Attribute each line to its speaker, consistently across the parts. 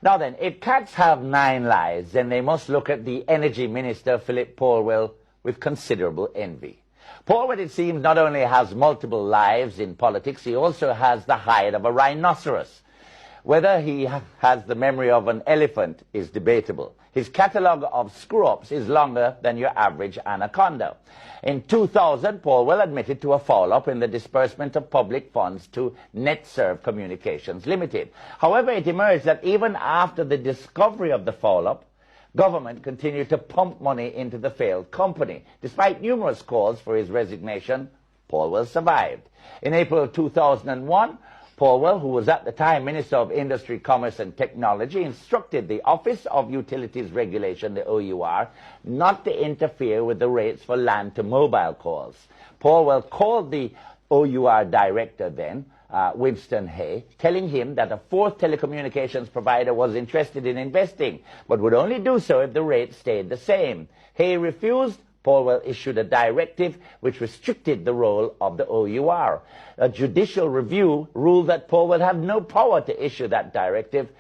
Speaker 1: Now then, if cats have 9 lives, then they must look at the Energy Minister, Phillip Paulwell, with considerable envy. Paulwell, it seems, not only has multiple lives in politics, he also has the hide of a rhinoceros. Whether he has the memory of an elephant is debatable. His catalogue of screw-ups is longer than your average anaconda. In 2000, Paulwell admitted to a foul-up in the disbursement of public funds to NetServe Communications Limited. However, it emerged that even after the discovery of the foul-up, government continued to pump money into the failed company. Despite numerous calls for his resignation, Paulwell survived. In April 2001, Paulwell, who was at the time Minister of Industry, Commerce and Technology, instructed the Office of Utilities Regulation, the OUR, not to interfere with the rates for land-to-mobile calls. Paulwell called the OUR director then, Winston Hay, telling him that a fourth telecommunications provider was interested in investing, but would only do so if the rate stayed the same. Hay refused. Paulwell issued a directive which restricted the role of the OUR. A judicial review ruled that Paulwell had no power to issue that directive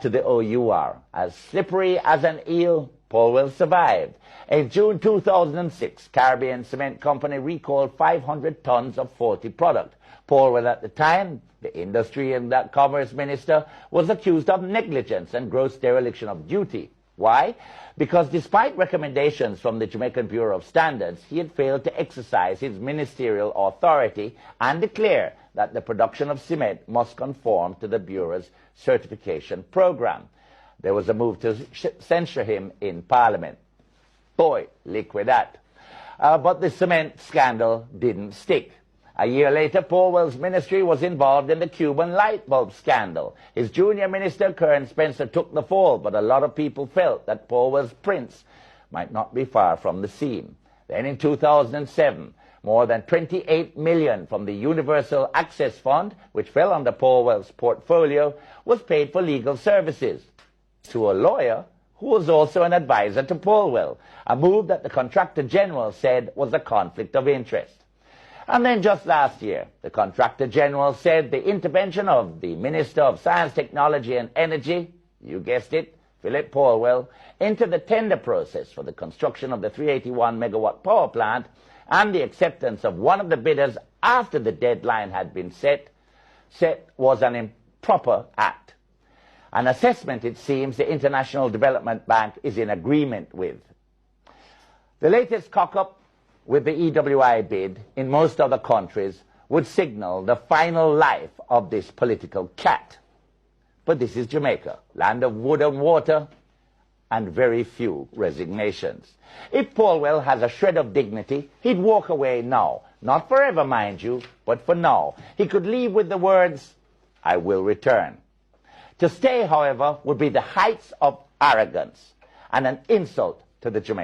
Speaker 1: to the OUR. As slippery as an eel, Paulwell survived. In June 2006, Caribbean Cement Company recalled 500 tons of faulty product. Paulwell, at the time, the Industry and Commerce Minister, was accused of negligence and gross dereliction of duty. Why? Because despite recommendations from the Jamaican Bureau of Standards, he had failed to exercise his ministerial authority and declare that the production of cement must conform to the Bureau's certification program. There was a move to censure him in Parliament. Boy, liquid that. But the cement scandal didn't stick. A year later, Paulwell's ministry was involved in the Cuban light bulb scandal. His junior minister, Kern Spencer, took the fall, but a lot of people felt that Paulwell's prince might not be far from the scene. Then in 2007, more than $28 million from the Universal Access Fund, which fell under Paulwell's portfolio, was paid for legal services to a lawyer who was also an advisor to Paulwell, a move that the Contractor General said was a conflict of interest. And then just last year, the Contractor General said the intervention of the Minister of Science, Technology and Energy, you guessed it, Phillip Paulwell, into the tender process for the construction of the 381 megawatt power plant and the acceptance of one of the bidders after the deadline had been set was an improper act. An assessment, it seems, the International Development Bank is in agreement with. The latest cock-up with the EWI bid in most other countries would signal the final life of this political cat. But this is Jamaica, land of wood and water, and very few resignations. If Paulwell has a shred of dignity, he'd walk away now. Not forever, mind you, but for now. He could leave with the words, "I will return." To stay, however, would be the heights of arrogance and an insult to the Jamaicans.